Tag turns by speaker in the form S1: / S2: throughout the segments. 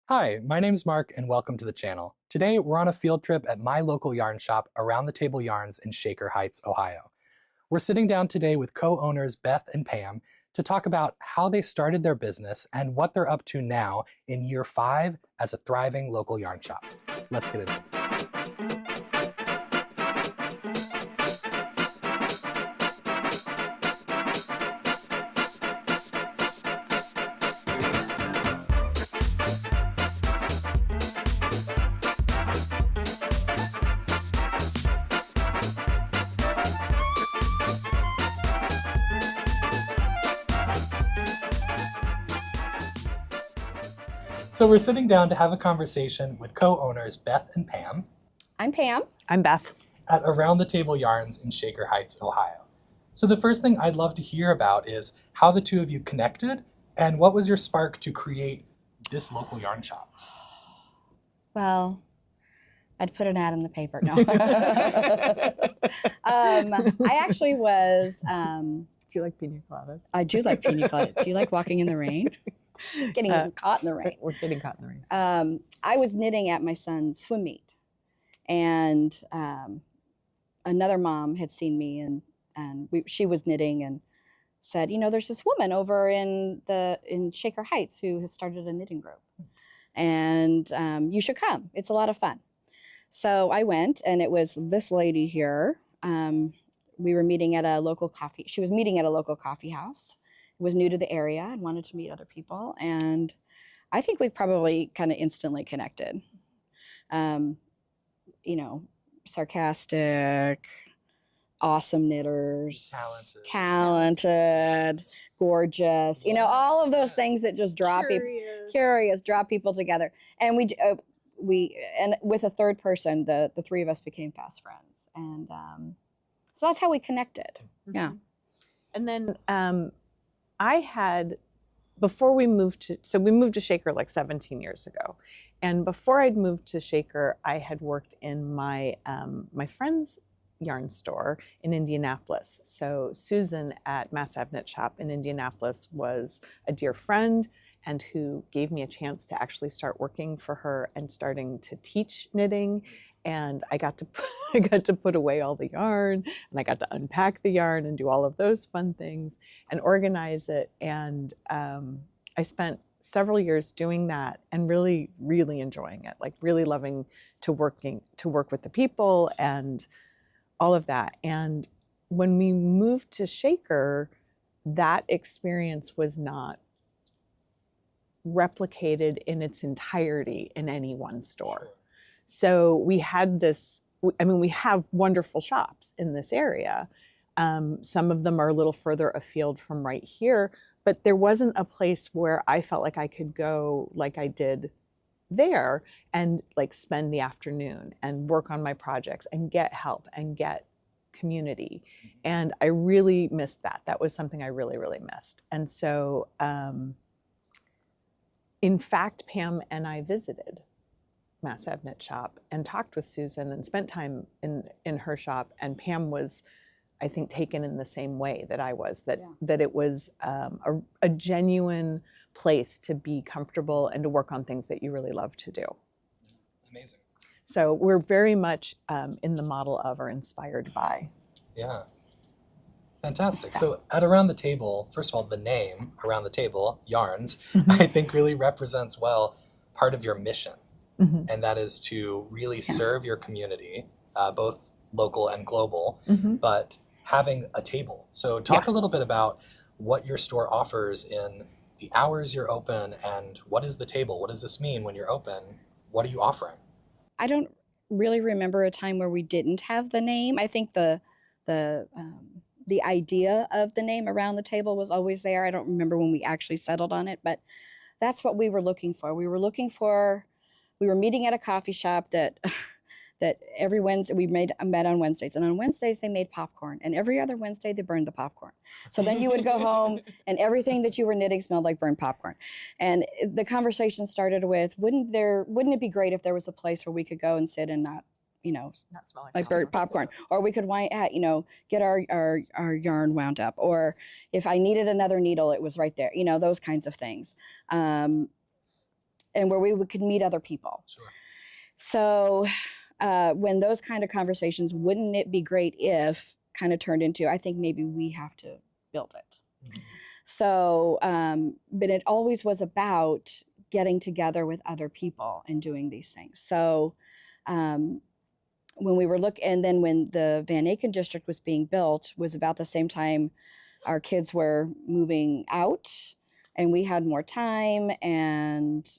S1: Hi, my name's Mark and welcome to the channel. Today we're on a field trip at my local yarn shop, Around the Table Yarns in Shaker Heights, Ohio. We're sitting down today with co-owners Beth and Pam to talk about how they started their business and what they're up to now in year 5 as a thriving local yarn shop. Let's get into it. So we're sitting down to have a conversation with co-owners Beth and Pam
S2: I'm Pam.
S3: I'm Beth.
S1: at Around the Table Yarns in Shaker Heights, Ohio. So the first thing I'd love to hear about is how the two of you connected and what was your spark to create this local yarn shop?
S2: Well, I'd put an ad in the paper. No. I actually was.
S3: Do you like pina coladas?
S2: I do like pina coladas. Do you like walking in the rain? Getting caught in the rain.
S3: We're getting caught in the rain.
S2: I was knitting at my son's swim meet, and another mom had seen me, and she was knitting and said, you know, there's this woman over in Shaker Heights who has started a knitting group, and you should come. It's a lot of fun. So I went, and it was this lady here. We were meeting at a local coffee. She was meeting at a local coffee house. Was new to the area and wanted to meet other people, and I think we probably kind of instantly connected. You know, sarcastic, awesome knitters, talented, gorgeous. You know, all of those things that just draw curious, draw people together. And we and with a third person, the three of us became fast friends, and so that's how we connected.
S3: Mm-hmm.
S2: Yeah.
S3: And then I had, before we moved to Shaker like 17 years ago. And before I'd moved to Shaker, I had worked in my friend's yarn store in Indianapolis. So Susan at Mass Ave Knit Shop in Indianapolis was a dear friend and who gave me a chance to actually start working for her and starting to teach knitting. And I got to put away all the yarn, and I got to unpack the yarn and do all of those fun things and organize it. And I spent several years doing that and really, really enjoying it, like really loving to work with the people and all of that. And when we moved to Shaker, that experience was not replicated in its entirety in any one store. So we had this, we have wonderful shops in this area. Some of them are a little further afield from right here, but there wasn't a place where I felt like I could go like I did there and like spend the afternoon and work on my projects and get help and get community. And I really missed that. That was something I really, really missed. And so, in fact, Pam and I visited Mass Ave Knit Shop and talked with Susan and spent time in her shop, and Pam was, I think, taken in the same way that I was, that it was a genuine place to be comfortable and to work on things that you really love to do.
S1: Amazing.
S3: So we're very much in the model of or inspired by.
S1: Yeah. Fantastic. Yeah. So at Around the Table, first of all, the name Around the Table, Yarns, I think really represents well part of your mission. Mm-hmm. And that is to really serve your community, both local and global, but having a table. So talk a little bit about what your store offers in the hours you're open and what is the table? What does this mean when you're open? What are you offering?
S2: I don't really remember a time where we didn't have the name. I think the idea of the name Around the Table was always there. I don't remember when we actually settled on it, but that's what we were looking for. We were meeting at a coffee shop that every Wednesday we met on Wednesdays, and on Wednesdays they made popcorn, and every other Wednesday they burned the popcorn. So then you would go home and everything that you were knitting smelled like burnt popcorn. And the conversation started with, wouldn't it be great if there was a place where we could go and sit and not smell like burnt popcorn, or we could get our yarn wound up, or if I needed another needle, it was right there, those kinds of things. and where could meet other people.
S1: Sure.
S2: So when those kind of conversations, wouldn't it be great if kind of turned into, I think maybe we have to build it. Mm-hmm. So, but it always was about getting together with other people and doing these things. So when we were and then when the Van Aken district was being built was about the same time our kids were moving out and we had more time, and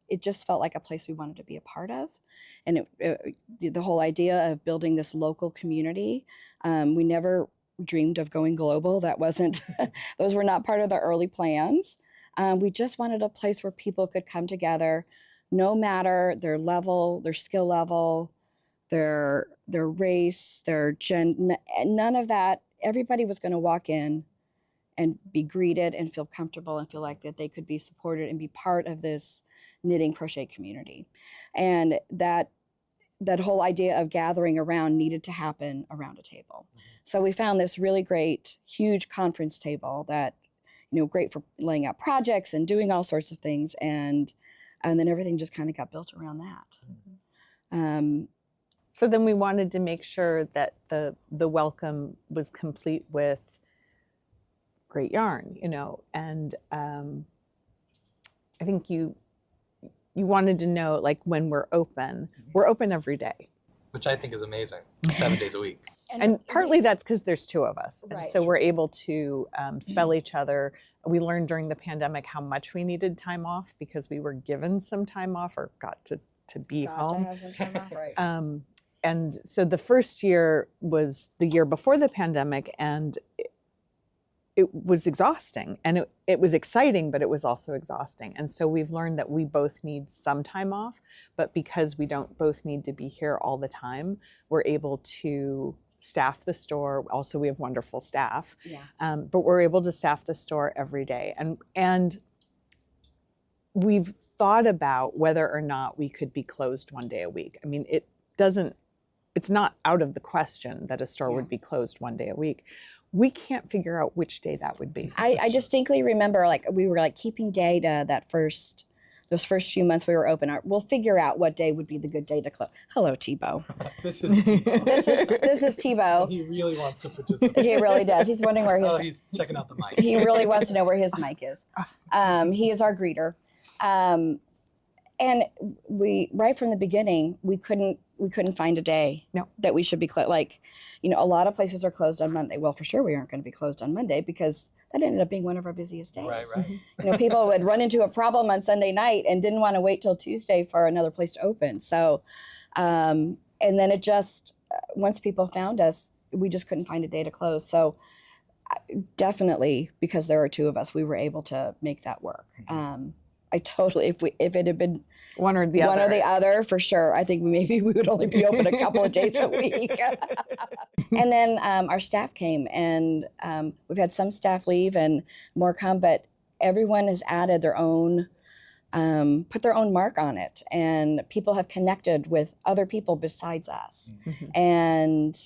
S2: it just felt like a place we wanted to be a part of. And the whole idea of building this local community, we never dreamed of going global. That wasn't, those were not part of the early plans. We just wanted a place where people could come together, no matter their level, their skill level, their race, their gender, none of that. Everybody was going to walk in and be greeted and feel comfortable and feel like that they could be supported and be part of this knitting crochet community. And that whole idea of gathering around needed to happen around a table. Mm-hmm. So we found this really great, huge conference table that, great for laying out projects and doing all sorts of things. And then everything just kind of got built around that. Mm-hmm.
S3: So then we wanted to make sure that the welcome was complete with great yarn, and I think you wanted to know, like, when we're open every day.
S1: Which I think is amazing, 7 days a week.
S3: And partly that's because there's two of us. And
S2: right.
S3: so we're able to spell each other. We learned during the pandemic how much we needed time off because we were given some time off or got to be home.
S2: To have some time off, right.
S3: And so the first year was the year before the pandemic, and it was exhausting, and it was exciting, but it was also exhausting. And so we've learned that we both need some time off, but because we don't both need to be here all the time, we're able to staff the store. Also, we have wonderful staff, but we're able to staff the store every day. And we've thought about whether or not we could be closed one day a week. I mean, it's not out of the question that a store would be closed one day a week. We can't figure out which day that would be.
S2: I distinctly remember, we were keeping data those first few months we were open. We'll figure out what day would be the good day to close. Hello, Tebow.
S1: This is Tebow.
S2: this is Tebow.
S1: He really wants to participate.
S2: He really does. He's wondering where his.
S1: Oh, he's checking out the mic.
S2: He really wants to know where his mic is. He is our greeter, and we right from the beginning we couldn't find a day that we should be closed. A lot of places are closed on Monday. Well, for sure we aren't going to be closed on Monday because that ended up being one of our busiest days.
S1: Right.
S2: People would run into a problem on Sunday night and didn't want to wait till Tuesday for another place to open. So, and then it just, once people found us, we just couldn't find a day to close. So definitely, because there are two of us, we were able to make that work. I totally, if it had been
S3: one or the other,
S2: for sure, I think maybe we would only be open a couple of days a week. And then our staff came, and we've had some staff leave and more come, but everyone has added their own, put their own mark on it, and people have connected with other people besides us. Mm-hmm. And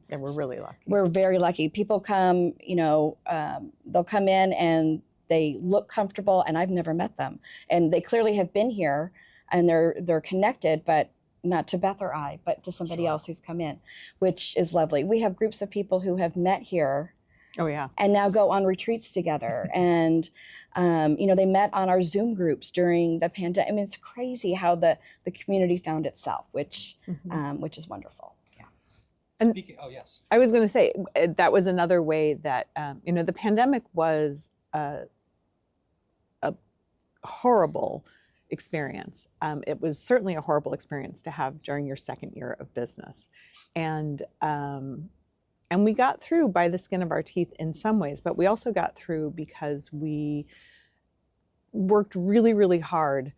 S3: we're really lucky.
S2: We're very lucky. People come, they'll come in and they look comfortable, and I've never met them. And they clearly have been here, and they're connected, but not to Beth or I, but to somebody else who's come in, which is lovely. We have groups of people who have met here.
S3: Oh, yeah.
S2: And now go on retreats together. And, they met on our Zoom groups during the pandemic. I mean, it's crazy how the community found itself, which is wonderful. Yeah.
S1: Speaking, yes.
S3: I was going to say, that was another way that, the pandemic was a horrible experience. It was certainly a horrible experience to have during your second year of business. And we got through by the skin of our teeth in some ways, but we also got through because we worked really, really hard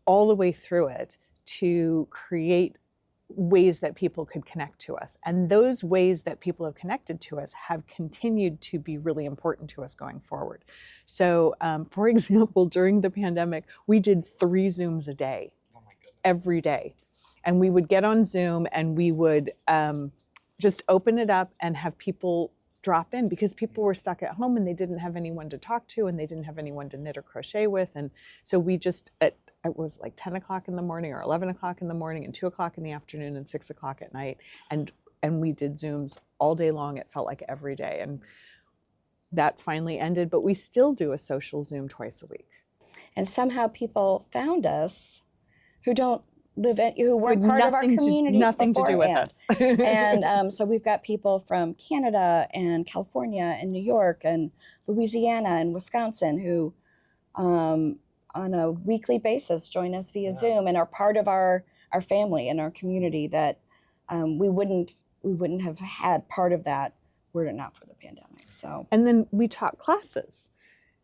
S3: all the way through it to create ways that people could connect to us. And those ways that people have connected to us have continued to be really important to us going forward. So, for example, during the pandemic, we did 3 Zooms a day, every day. And we would get on Zoom and we would just open it up and have people drop in because people were stuck at home and they didn't have anyone to talk to and they didn't have anyone to knit or crochet with. And so we just, it was like 10 o'clock in the morning or 11 o'clock in the morning and 2 o'clock in the afternoon and 6 o'clock at night. And we did Zooms all day long. It felt like every day. And that finally ended, but we still do a social Zoom twice a week.
S2: And somehow people found us who don't live in, who weren't part of our community.
S3: Nothing to do with us.
S2: And so we've got people from Canada and California and New York and Louisiana and Wisconsin who on a weekly basis join us via Zoom and are part of our family and our community that we wouldn't have had part of that were it not for the pandemic. So,
S3: and then we taught classes.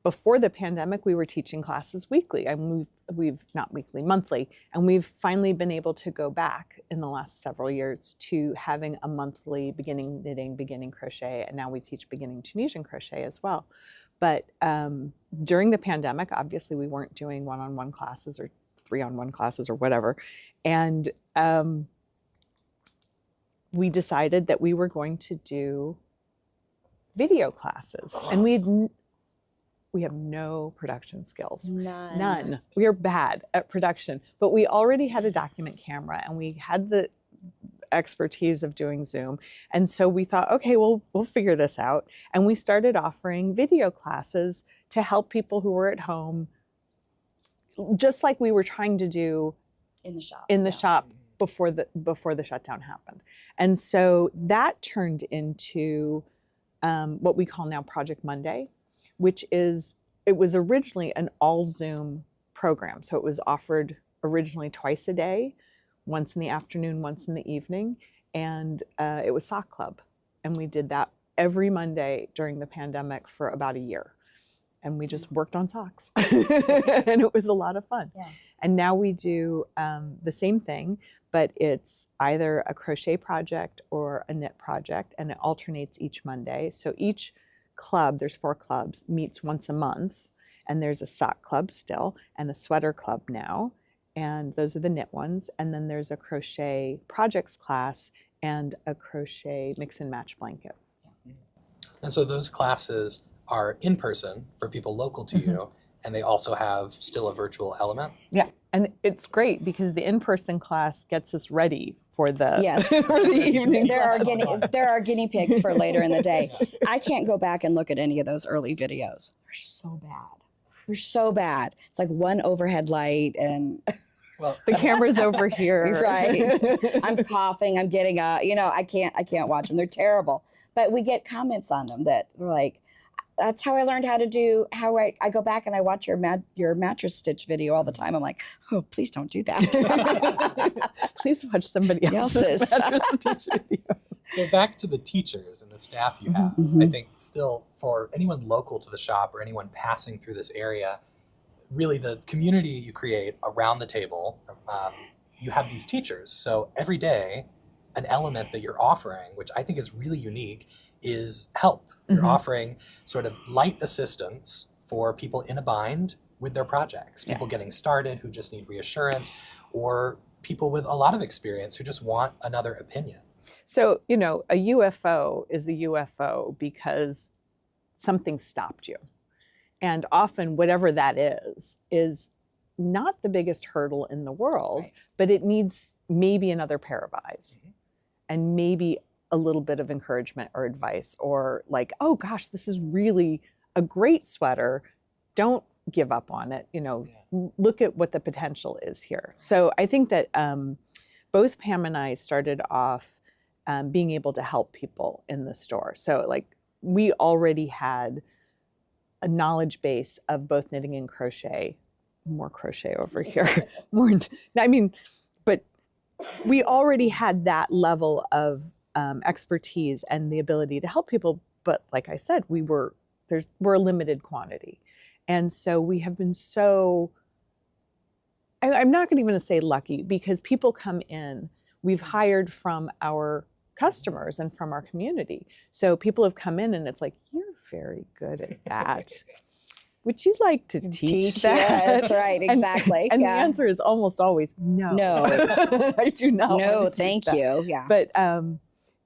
S3: Before the pandemic, we were teaching classes weekly. And we've not weekly, monthly. And we've finally been able to go back in the last several years to having a monthly beginning knitting, beginning crochet, and now we teach beginning Tunisian crochet as well. But during the pandemic, obviously we weren't doing one-on-one classes or 3-on-1 classes or whatever. And we decided that we were going to do video classes. And we have no production skills. None. We are bad at production, but we already had a document camera and we had the expertise of doing Zoom. And so we thought, okay, we'll figure this out. And we started offering video classes to help people who were at home, just like we were trying to do
S2: in the shop.
S3: Shop before the shutdown happened. And so that turned into what we call now Project Monday, which it was originally an all Zoom program. So it was offered originally twice a day, once in the afternoon, once in the evening. And it was sock club. And we did that every Monday during the pandemic for about a year. And we just worked on socks. And it was a lot of fun.
S2: Yeah.
S3: And now we do the same thing, but it's either a crochet project or a knit project, and it alternates each Monday. So each club, there's 4 clubs, meets once a month, and there's a sock club still and a sweater club now, and those are the knit ones. And then there's a crochet projects class and a crochet mix and match blanket.
S1: And so those classes are in person for people local to you, and they also have still a virtual element.
S3: Yeah, and it's great because the in-person class gets us ready for the,
S2: for
S3: the evening.
S2: There are guinea pigs for later in the day. I can't go back and look at any of those early videos. They're so bad. They're so bad. It's like one overhead light and
S1: Well,
S3: the camera's over here.
S2: Right. I'm coughing. I'm getting I can't watch them. They're terrible. But we get comments on them that are like, that's how I learned how to do, I go back and I watch your mattress stitch video all the time. I'm like, oh, please don't do that.
S3: Please watch somebody else's mattress stitch video.
S1: So back to the teachers and the staff you have, I think still for anyone local to the shop or anyone passing through this area, really the community you create around the table, you have these teachers. So every day, an element that you're offering, which I think is really unique, is help. You're offering sort of light assistance for people in a bind with their projects, people getting started who just need reassurance, or people with a lot of experience who just want another opinion.
S3: So, a UFO is a UFO because something stopped you. And often whatever that is not the biggest hurdle in the world, but it needs maybe another pair of eyes and maybe a little bit of encouragement or advice, or like, oh gosh, this is really a great sweater. Don't give up on it. Look at what the potential is here. So I think that both Pam and I started off being able to help people in the store. So like we already had a knowledge base of both knitting and crochet, more crochet over here, but we already had that level of expertise and the ability to help people. But like I said, we're a limited quantity. And so we have been I'm not even going to say lucky, because people come in, we've hired from our customers and from our community. So people have come in and it's like, you're very good at that. Would you like to teach that?
S2: Yeah, that's right, exactly.
S3: And the answer is almost always no.
S2: No.
S3: I do not.
S2: No,
S3: want to
S2: thank
S3: teach that.
S2: you. Yeah.
S3: But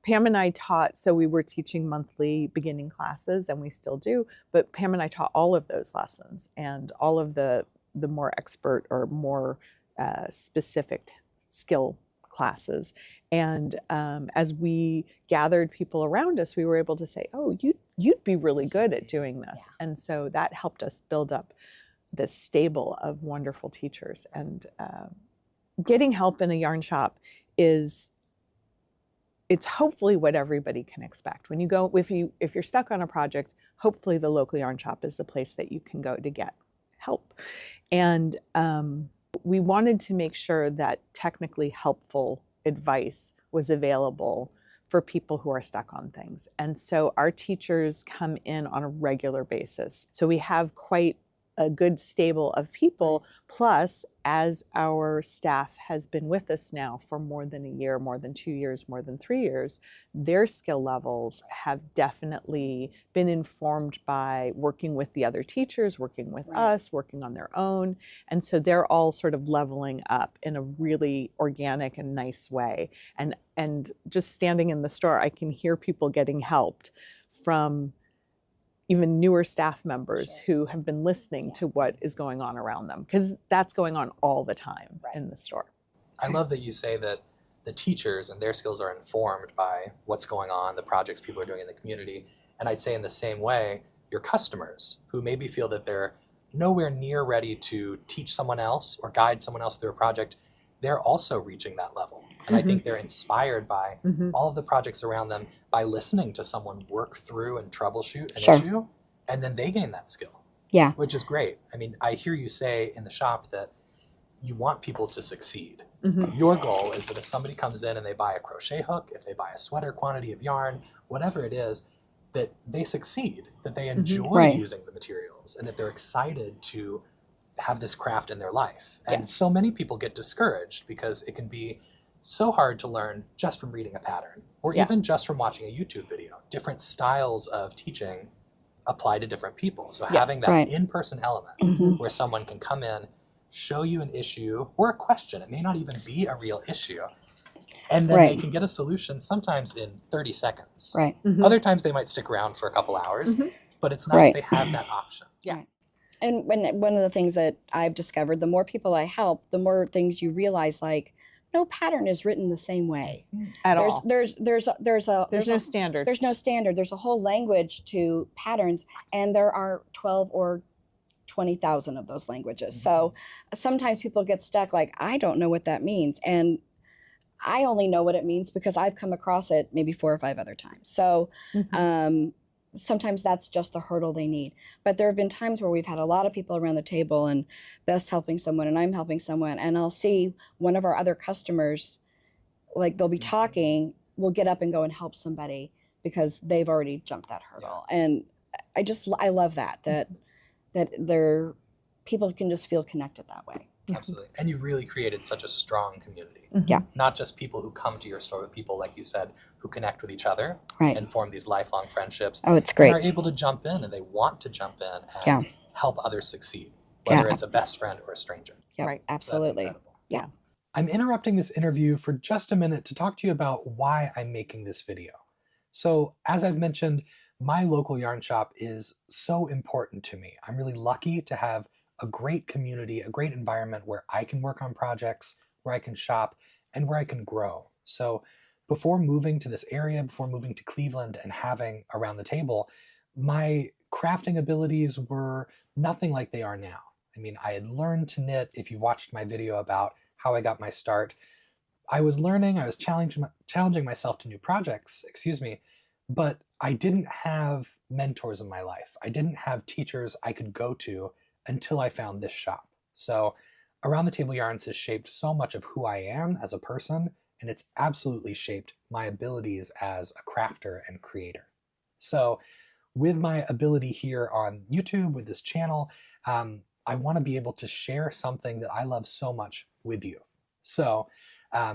S3: Pam and I taught, so we were teaching monthly beginning classes, and we still do, but Pam and I taught all of those lessons and all of the more expert or more specific skill classes. And as we gathered people around us, we were able to say, oh, you'd be really good at doing this. Yeah. And so that helped us build up this stable of wonderful teachers. And getting help in a yarn shop it's hopefully what everybody can expect. When you go, if you're stuck on a project, hopefully the local yarn shop is the place that you can go to get help. And we wanted to make sure that technically helpful advice was available for people who are stuck on things. And so our teachers come in on a regular basis. So we have quite a good stable of people. Plus, as our staff has been with us now for more than a year, more than 2 years, more than 3 years, their skill levels have definitely been informed by working with the other teachers, working with us, working on their own. And so they're all sort of leveling up in a really organic and nice way. And just standing in the store, I can hear people getting helped from even newer staff members who have been listening to what is going on around them, because that's going on all the time in the store.
S1: I love that you say that the teachers and their skills are informed by what's going on, the projects people are doing in the community. And I'd say in the same way, your customers who maybe feel that they're nowhere near ready to teach someone else or guide someone else through a project, they're also reaching that level. And I think they're inspired by all of the projects around them by listening to someone work through and troubleshoot an issue, and then they gain that skill. Yeah. Which is great. I mean, I hear you say in the shop that you want people to succeed. Your goal is that if somebody comes in and they buy a crochet hook, if they buy a sweater quantity of yarn, whatever it is, that they succeed, that they enjoy using the materials, and that they're excited to have this craft in their life. And so many people get discouraged because it can be so hard to learn just from reading a pattern or even just from watching a YouTube video. Different styles of teaching apply to different people. So having that in-person element where someone can come in, show you an issue or a question, it may not even be a real issue, and then they can get a solution sometimes in 30 seconds. Other times they might stick around for a couple hours, but it's nice they have that option.
S2: And one of the things that I've discovered, the more people I help, the more things you realize, like, no pattern is written the same way
S3: at all.
S2: There's
S3: no standard.
S2: There's no standard. There's a whole language to patterns, and there are 12 or 20,000 of those languages. So sometimes people get stuck, like, I don't know what that means, and I only know what it means because I've come across it maybe 4 or 5 other times. So sometimes that's just the hurdle they need. But there have been times where we've had a lot of people around the table, and Beth's helping someone and I'm helping someone, and I'll see one of our other customers, like, they'll be talking, we'll get up and go and help somebody because they've already jumped that hurdle. And I love that people can just feel connected that way.
S1: Absolutely. And you really created such a strong community. Not just people who come to your store, but people, like you said, who connect with each other and form these lifelong friendships.
S2: Oh, it's great.
S1: And are able to jump in, and they want to jump in and help others succeed, whether it's a best friend or a stranger.
S2: Absolutely.
S1: So I'm interrupting this interview for just a minute to talk to you about why I'm making this video. So, as I've mentioned, my local yarn shop is so important to me. I'm really lucky to have a great community, a great environment where I can work on projects, where I can shop, and where I can grow. So before moving to this area, before moving to Cleveland and having Around the Table, my crafting abilities were nothing like they are now. I mean, I had learned to knit. If you watched my video about how I got my start, I was learning, I was challenging myself to new projects, but I didn't have mentors in my life. I didn't have teachers I could go to until I found this shop. So Around the Table Yarns has shaped so much of who I am as a person, and it's absolutely shaped my abilities as a crafter and creator. So with my ability here on YouTube, with this channel, I want to be able to share something that I love so much with you. So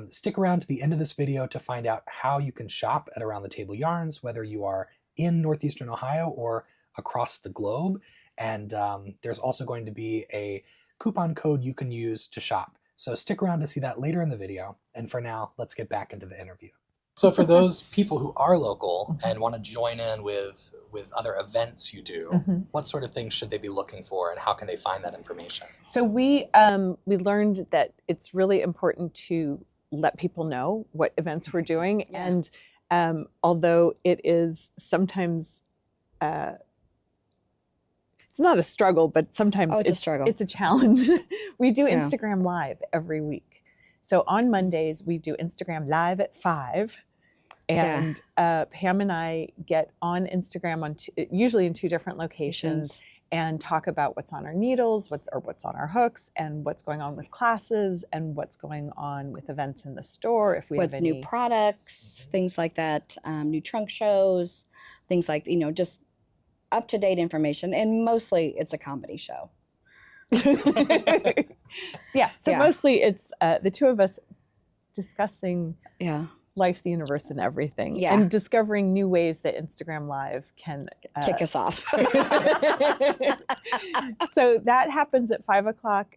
S1: stick around to the end of this video to find out how you can shop at Around the Table Yarns, whether you are in Northeastern Ohio or across the globe. And there's also going to be a coupon code you can use to shop. So stick around to see that later in the video. And for now, let's get back into the interview. So for those people who are local and want to join in with other events you do, what sort of things should they be looking for, and how can they find that information?
S3: So we learned that it's really important to let people know what events we're doing, and although it is sometimes it's not a struggle, but sometimes
S2: it's a struggle.
S3: It's a challenge. We do Instagram Live every week. So on Mondays we do Instagram Live at 5. And Pam and I get on Instagram usually in 2 different locations and talk about what's on our needles, what's on our hooks, and what's going on with classes, and what's going on with events in the store. If we have any
S2: new products, things like that, new trunk shows, things like, just up-to-date information. And mostly it's a comedy show.
S3: So mostly it's the 2 of us discussing life, the universe, and everything, and discovering new ways that Instagram Live can
S2: kick us off.
S3: So that happens at 5 o'clock.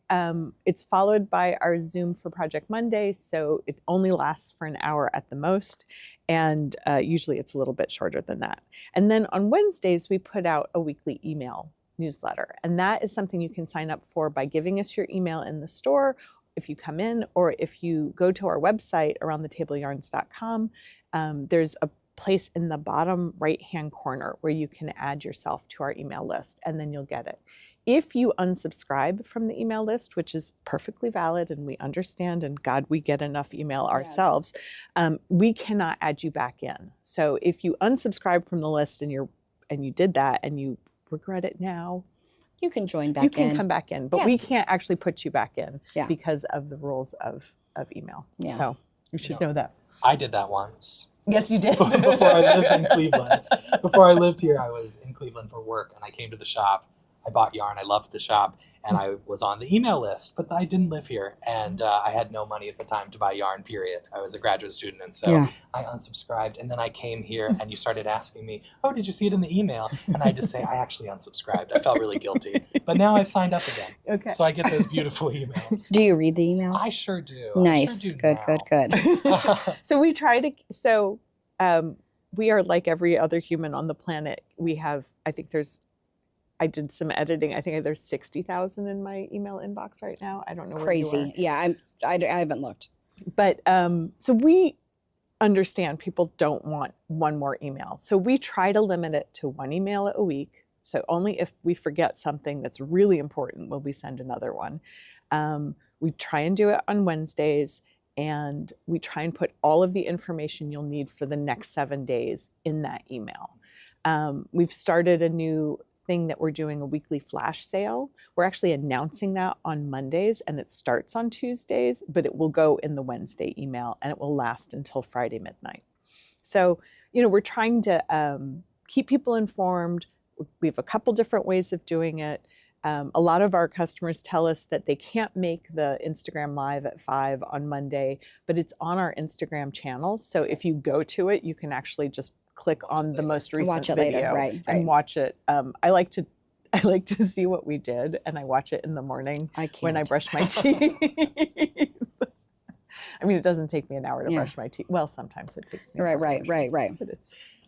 S3: It's followed by our Zoom for Project Monday. So it only lasts for an hour at the most. And usually it's a little bit shorter than that. And then on Wednesdays, we put out a weekly email newsletter. And that is something you can sign up for by giving us your email in the store if you come in, or if you go to our website, aroundthetable.yarns.com, there's a place in the bottom right-hand corner where you can add yourself to our email list, and then you'll get it. If you unsubscribe from the email list, which is perfectly valid, and we understand, and God, we get enough email ourselves, we cannot add you back in. So if you unsubscribe from the list and you did that and you regret it now,
S2: you can join back in.
S3: You can come back in, but we can't actually put you back in because of the rules of email. Yeah. So you should know that.
S1: I did that once.
S3: Yes, you did.
S1: Before I lived in Cleveland. Before I lived here, I was in Cleveland for work, and I came to the shop. I bought yarn. I loved the shop, and I was on the email list, but I didn't live here, and I had no money at the time to buy yarn, period. I was a graduate student, and so I unsubscribed, and then I came here, and you started asking me, oh, did you see it in the email? And I had to say, I actually unsubscribed. I felt really guilty, but now I've signed up again. Okay. So I get those beautiful emails.
S2: Do you read the emails?
S1: I sure do.
S2: Nice.
S1: I sure do
S2: good.
S3: So we try to, we are like every other human on the planet. We have, I did some editing. I think there's 60,000 in my email inbox right now. I don't know.
S2: Crazy.
S3: Where you are.
S2: Yeah, I haven't looked.
S3: But so we understand people don't want one more email. So we try to limit it to 1 email a week. So only if we forget something that's really important will we send another one. We try and do it on Wednesdays, and we try and put all of the information you'll need for the next 7 days in that email. We've started a new thing that we're doing, a weekly flash sale. We're actually announcing that on Mondays, and it starts on Tuesdays, but it will go in the Wednesday email, and it will last until Friday midnight. So, we're trying to keep people informed. We have a couple different ways of doing it. A lot of our customers tell us that they can't make the Instagram Live at 5 on Monday, but it's on our Instagram channel. So if you go to it, you can actually just click on the most recent video and watch it. I like to see what we did, and I watch it in the morning when I brush my teeth. I mean, it doesn't take me an hour to brush my teeth. Well, sometimes it takes me.
S2: Right.
S3: But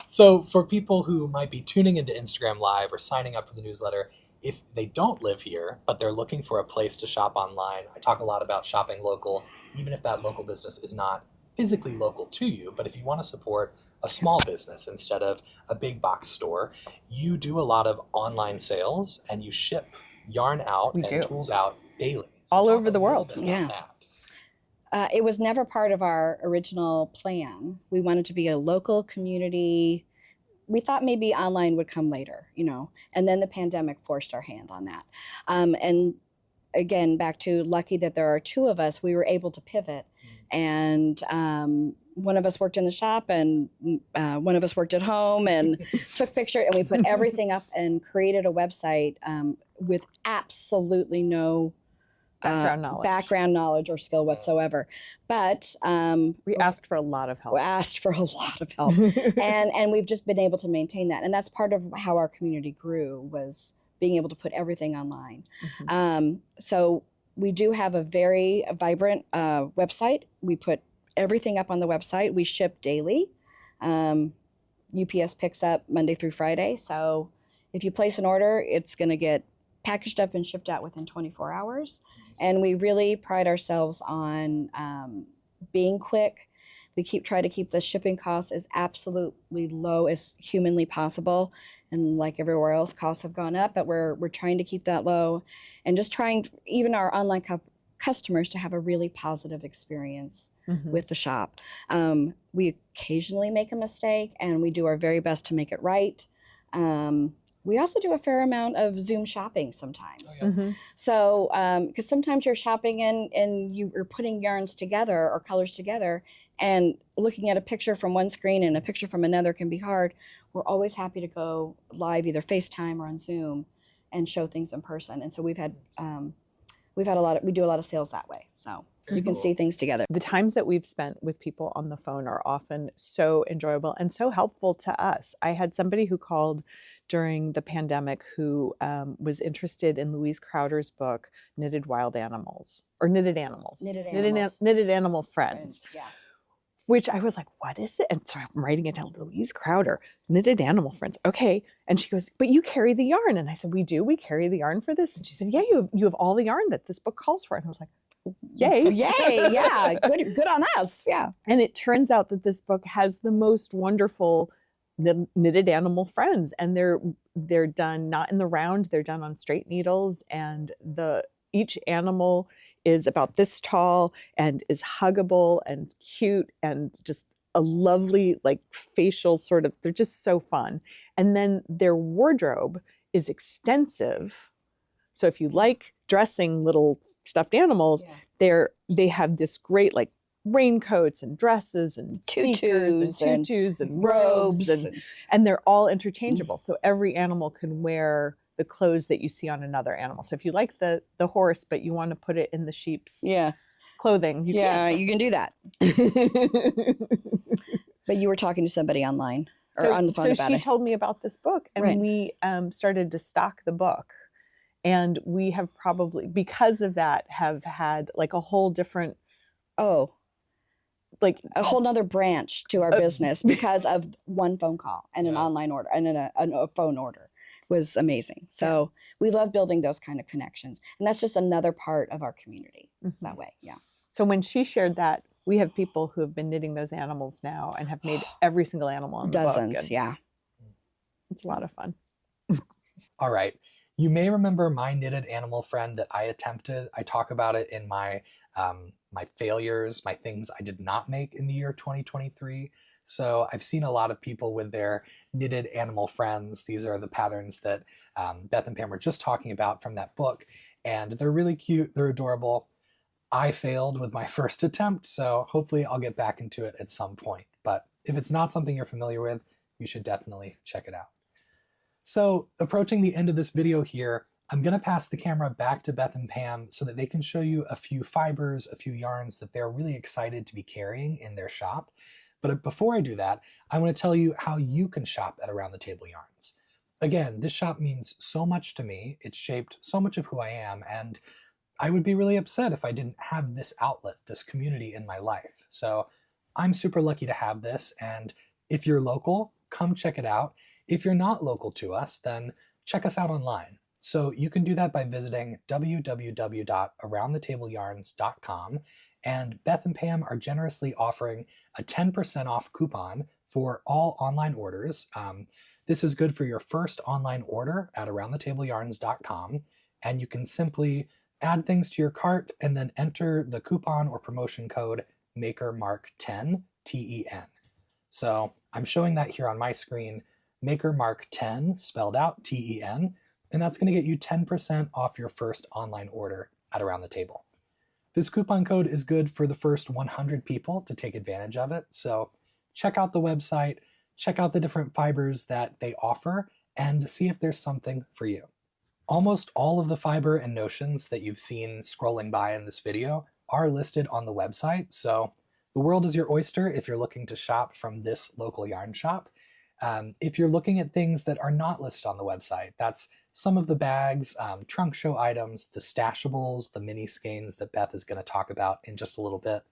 S1: so for people who might be tuning into Instagram Live or signing up for the newsletter, if they don't live here, but they're looking for a place to shop online, I talk a lot about shopping local, even if that local business is not physically local to you. But if you want to support a small business instead of a big box store, you do a lot of online sales, and you ship yarn out tools out daily. So
S3: all over the world.
S2: It was never part of our original plan. We wanted to be a local community. We thought maybe online would come later, and then the pandemic forced our hand on that. And again, back to lucky that there are 2 of us, we were able to pivot. And one of us worked in the shop, and one of us worked at home and took pictures, and we put everything up and created a website with absolutely no background knowledge or skill whatsoever. But
S3: we asked for a lot of help.
S2: And we've just been able to maintain that. And that's part of how our community grew, was being able to put everything online. So we do have a very vibrant website. We put everything up on the website. We ship daily. UPS picks up Monday through Friday. So if you place an order, it's going to get packaged up and shipped out within 24 hours. And we really pride ourselves on being quick. We try to keep the shipping costs as absolutely low as humanly possible. And like everywhere else, costs have gone up, but we're trying to keep that low, and just trying even our online customers to have a really positive experience with the shop. We occasionally make a mistake, and we do our very best to make it right. We also do a fair amount of Zoom shopping sometimes.
S1: Oh, yeah.
S2: So, because sometimes you're shopping and you're putting yarns together or colors together, and looking at a picture from one screen and a picture from another can be hard. We're always happy to go live, either FaceTime or on Zoom, and show things in person. And so we do a lot of sales that way. So
S1: Very
S2: you can
S1: cool.
S2: see things together.
S3: The times that we've spent with people on the phone are often so enjoyable and so helpful to us. I had somebody who called during the pandemic who was interested in Louise Crowder's book, Knitted Animal Friends.
S2: Yeah.
S3: Which I was like, what is it? And so I'm writing it down, Louise Crowder, Knitted Animal Friends. Okay. And she goes, but you carry the yarn. And I said, we do. We carry the yarn for this. And she said, yeah, you have all the yarn that this book calls for. And I was like, yay.
S2: Yay. Yeah. Good on us. Yeah.
S3: And it turns out that this book has the most wonderful knitted animal friends. And they're done not in the round, they're done on straight needles. And each animal is about this tall and is huggable and cute and just a lovely, like, facial sort of, they're just so fun. And then their wardrobe is extensive. So if you like dressing little stuffed animals, they have this great, like, raincoats and dresses and tutus and robes and they're all interchangeable. So every animal can wear the clothes that you see on another animal. So if you like the horse, but you want to put it in the sheep's clothing, you
S2: can do that. But you were talking to somebody online or on the phone about it.
S3: So she told me about this book, and we started to stock the book. And we have probably, because of that, have had like a whole different, like
S2: a whole nother branch to our business because of one phone call and an online order and a phone order. Was amazing. So we love building those kind of connections. And that's just another part of our community that way. Yeah.
S3: So when she shared that, we have people who have been knitting those animals now and have made every single animal in the book.
S2: Dozens, yeah.
S3: It's a lot of fun.
S1: All right. You may remember my knitted animal friend that I attempted. I talk about it in my my failures, my things I did not make in the year 2023. So I've seen a lot of people with their knitted animal friends. These are the patterns that Beth and Pam were just talking about from that book. And they're really cute. They're adorable. I failed with my first attempt, so hopefully I'll get back into it at some point. But if it's not something you're familiar with, you should definitely check it out. So approaching the end of this video here, I'm going to pass the camera back to Beth and Pam so that they can show you a few fibers, a few yarns that they're really excited to be carrying in their shop. But before I do that, I want to tell you how you can shop at Around the Table Yarns. Again, this shop means so much to me. It's shaped so much of who I am, and I would be really upset if I didn't have this outlet, this community in my life. So I'm super lucky to have this, and if you're local, come check it out. If you're not local to us, then check us out online. So you can do that by visiting www.aroundthetableyarns.com. And Beth and Pam are generously offering a 10% off coupon for all online orders. This is good for your first online order at aroundthetableyarns.com. And you can simply add things to your cart and then enter the coupon or promotion code makermark10, TEN. So I'm showing that here on my screen, makermark10 spelled out, TEN. And that's going to get you 10% off your first online order at Around the Table. This coupon code is good for the first 100 people to take advantage of it. So check out the website, check out the different fibers that they offer, and see if there's something for you. Almost all of the fiber and notions that you've seen scrolling by in this video are listed on the website. So the world is your oyster if you're looking to shop from this local yarn shop. If you're looking at things that are not listed on the website, that's some of the bags, trunk show items, the stashables, the mini skeins that Beth is going to talk about in just a little bit.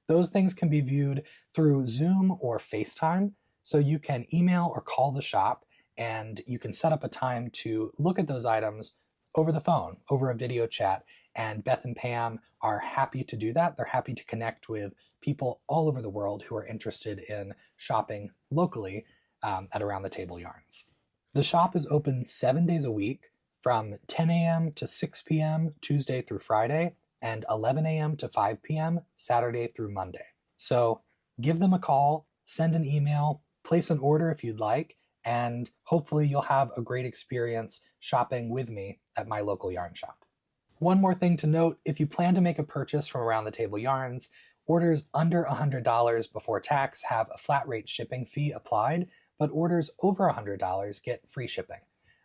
S1: Those things can be viewed through Zoom or FaceTime. So you can email or call the shop, and you can set up a time to look at those items over the phone, over a video chat. And Beth and Pam are happy to do that. They're happy to connect with people all over the world who are interested in shopping locally at Around the Table Yarns. The shop is open 7 days a week from 10 a.m. to 6 p.m. Tuesday through Friday, and 11 a.m. to 5 p.m. Saturday through Monday. So give them a call, send an email, place an order if you'd like, and hopefully you'll have a great experience shopping with me at my local yarn shop. One more thing to note, if you plan to make a purchase from Around the Table Yarns, orders under $100 before tax have a flat rate shipping fee applied, but orders over $100 get free shipping.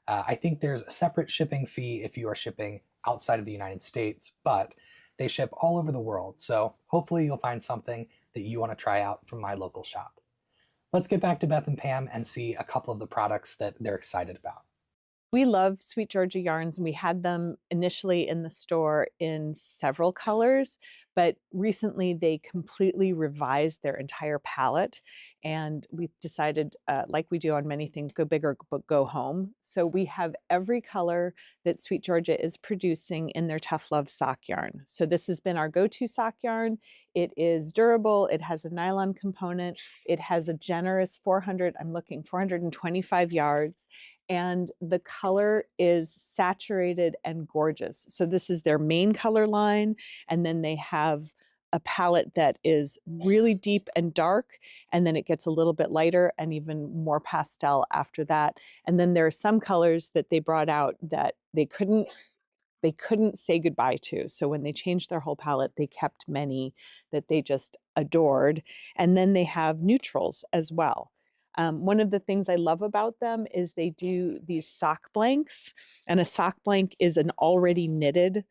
S1: I think there's a separate shipping fee if you are shipping outside of the United States, but they ship all over the world, so hopefully you'll find something that you want to try out from my local shop. Let's get back to Beth and Pam and see a couple of the products that they're excited about.
S3: We love Sweet Georgia yarns, and we had them initially in the store in several colors, but recently they completely revised their entire palette, and we decided, like we do on many things, go big or go home. So we have every color that Sweet Georgia is producing in their Tough Love sock yarn. So this has been our go-to sock yarn. It is durable, it has a nylon component, it has a generous 425 yards, and the color is saturated and gorgeous. So this is their main color line, and then they have a palette that is really deep and dark, and then it gets a little bit lighter and even more pastel after that. And then there are some colors that they brought out that they couldn't say goodbye to. So when they changed their whole palette, they kept many that they just adored. And then they have neutrals as well. One of the things I love about them is they do these sock blanks, and a sock blank is an already knitted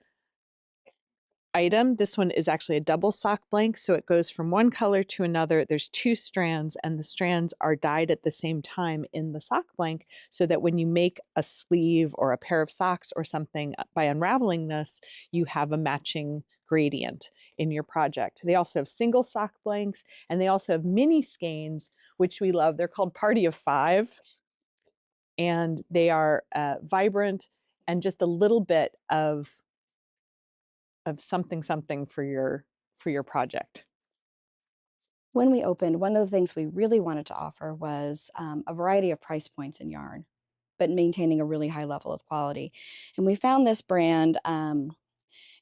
S3: item. This one is actually a double sock blank, so it goes from one color to another. There's 2 strands, and the strands are dyed at the same time in the sock blank, so that when you make a sleeve or a pair of socks or something, by unraveling this, you have a matching gradient in your project. They also have single sock blanks, and they also have mini skeins, which we love. They're called Party of 5, and they are vibrant and just a little bit of something for your project.
S2: When we opened, one of the things we really wanted to offer was a variety of price points in yarn, but maintaining a really high level of quality. And we found this brand,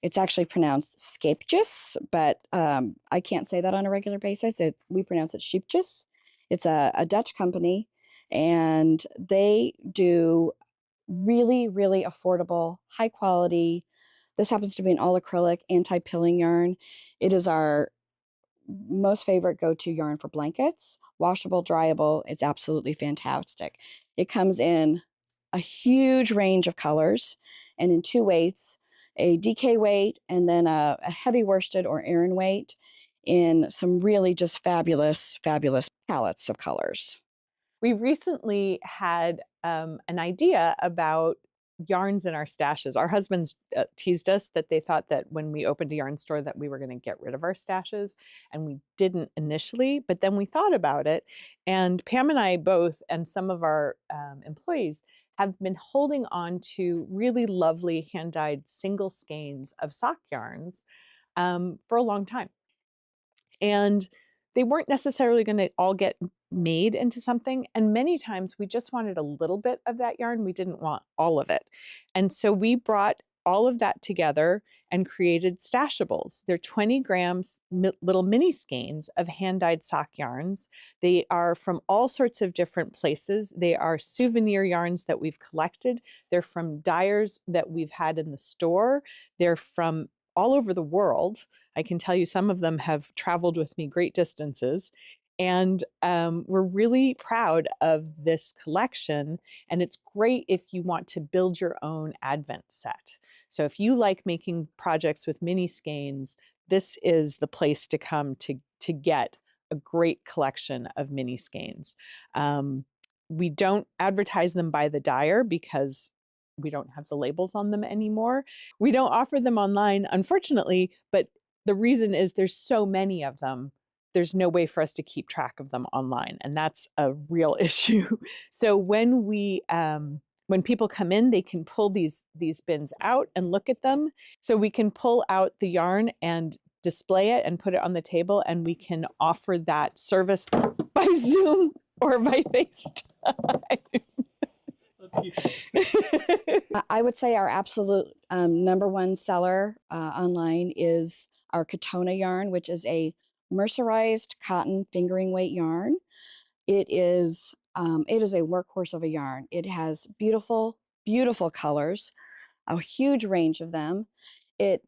S2: it's actually pronounced Scapejes, but I can't say that on a regular basis. We pronounce it Sheepjes. It's a Dutch company, and they do really, really affordable, high quality. This happens to be an all acrylic anti-pilling yarn. It is our most favorite go-to yarn for blankets, washable, dryable. It's absolutely fantastic. It comes in a huge range of colors and in 2 weights, a DK weight and then a heavy worsted or Aran weight in some really just fabulous, fabulous palettes of colors.
S3: We recently had an idea about yarns in our stashes. Our husbands teased us that they thought that when we opened a yarn store that we were going to get rid of our stashes, and we didn't initially, but then we thought about it, and Pam and I both, and some of our employees, have been holding on to really lovely hand-dyed single skeins of sock yarns for a long time. And they weren't necessarily going to all get made into something. And many times we just wanted a little bit of that yarn. We didn't want all of it. And so we brought all of that together and created stashables. They're 20 grams little mini skeins of hand-dyed sock yarns. They are from all sorts of different places. They are souvenir yarns that we've collected. They're from dyers that we've had in the store. They're from all over the world. I can tell you some of them have traveled with me great distances. And we're really proud of this collection. And it's great if you want to build your own Advent set. So if you like making projects with mini skeins, this is the place to come to get a great collection of mini skeins. We don't advertise them by the dyer because we don't have the labels on them anymore. We don't offer them online, unfortunately, but the reason is there's so many of them. There's no way for us to keep track of them online, and that's a real issue. So when people come in, they can pull these bins out and look at them. So we can pull out the yarn and display it and put it on the table, and we can offer that service by Zoom or by FaceTime.
S2: I would say our absolute number one seller online is our Katona yarn, which is a mercerized cotton fingering weight yarn. It is a workhorse of a yarn. It has beautiful, beautiful colors, a huge range of them. It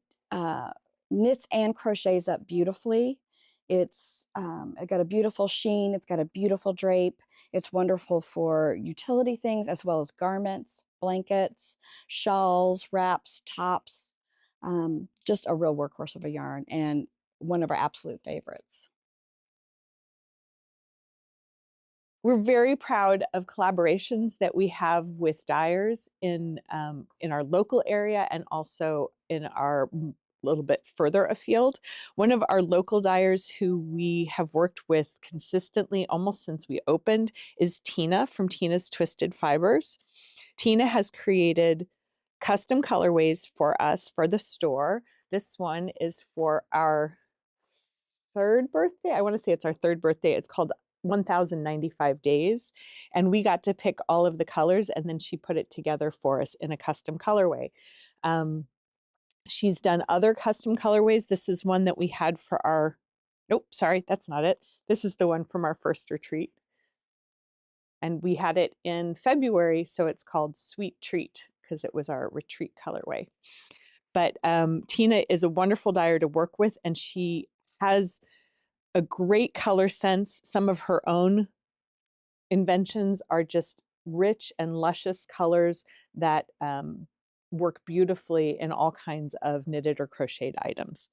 S2: knits and crochets up beautifully. It got a beautiful sheen. It's got a beautiful drape. It's wonderful for utility things as well as garments, blankets, shawls, wraps, tops. Just a real workhorse of a yarn and one of our absolute favorites.
S3: We're very proud of collaborations that we have with dyers in our local area and also in our little bit further afield. One of our local dyers who we have worked with consistently almost since we opened is Tina from Tina's Twisted Fibers. Tina has created custom colorways for us for the store. This one is for our third birthday. I want to say it's our third birthday. It's called 1095 days, and we got to pick all of the colors, and then she put it together for us in a custom colorway. She's done other custom colorways. This is one that we had for our, nope, sorry, that's not it. This is the one from our first retreat, and we had it in February, so it's called Sweet Treat because it was our retreat colorway. But Tina is a wonderful dyer to work with, and she has a great color sense. Some of her own inventions are just rich and luscious colors that work beautifully in all kinds of knitted or crocheted items.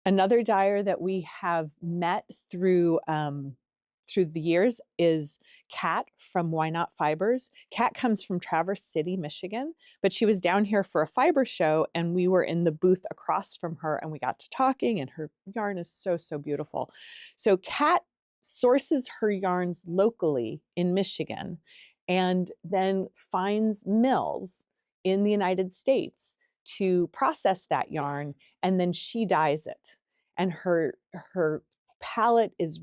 S3: Another dyer that we have met through the years is Kat from Why Not Fibers. Kat comes from Traverse City, Michigan, but she was down here for a fiber show, and we were in the booth across from her, and we got to talking, and her yarn is so, so beautiful. So Kat sources her yarns locally in Michigan and then finds mills in the United States to process that yarn, and then she dyes it. And her palette is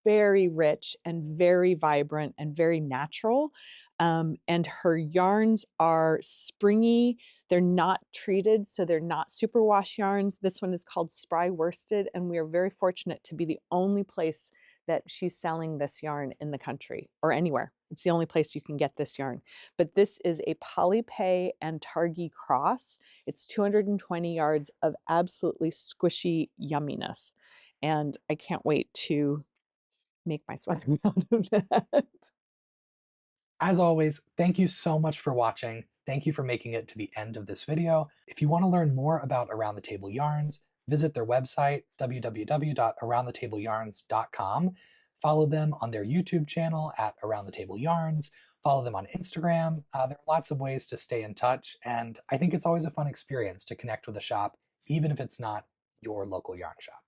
S3: very rich and very vibrant and very natural. And her yarns are springy. They're not treated, so they're not superwash yarns. This one is called Spry Worsted, and we are very fortunate to be the only place that she's selling this yarn in the country or anywhere. It's the only place you can get this yarn. But this is a Polypay and Targhee cross. It's 220 yards of absolutely squishy yumminess. And I can't wait to make my sweater out of that.
S1: As always, thank you so much for watching. Thank you for making it to the end of this video. If you want to learn more about Around the Table Yarns, visit their website, www.aroundthetableyarns.com. Follow them on their YouTube channel at Around the Table Yarns. Follow them on Instagram. There are lots of ways to stay in touch, and I think it's always a fun experience to connect with a shop, even if it's not your local yarn shop.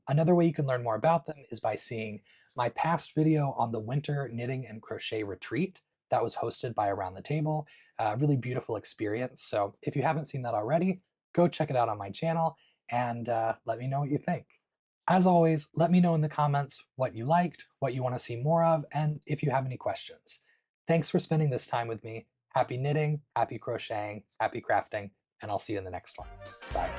S1: Another way you can learn more about them is by seeing my past video on the Winter Knitting and Crochet Retreat that was hosted by Around the Table. Really beautiful experience. So if you haven't seen that already, go check it out on my channel and let me know what you think. As always, let me know in the comments what you liked, what you want to see more of, and if you have any questions. Thanks for spending this time with me. Happy knitting, happy crocheting, happy crafting, and I'll see you in the next one. Bye.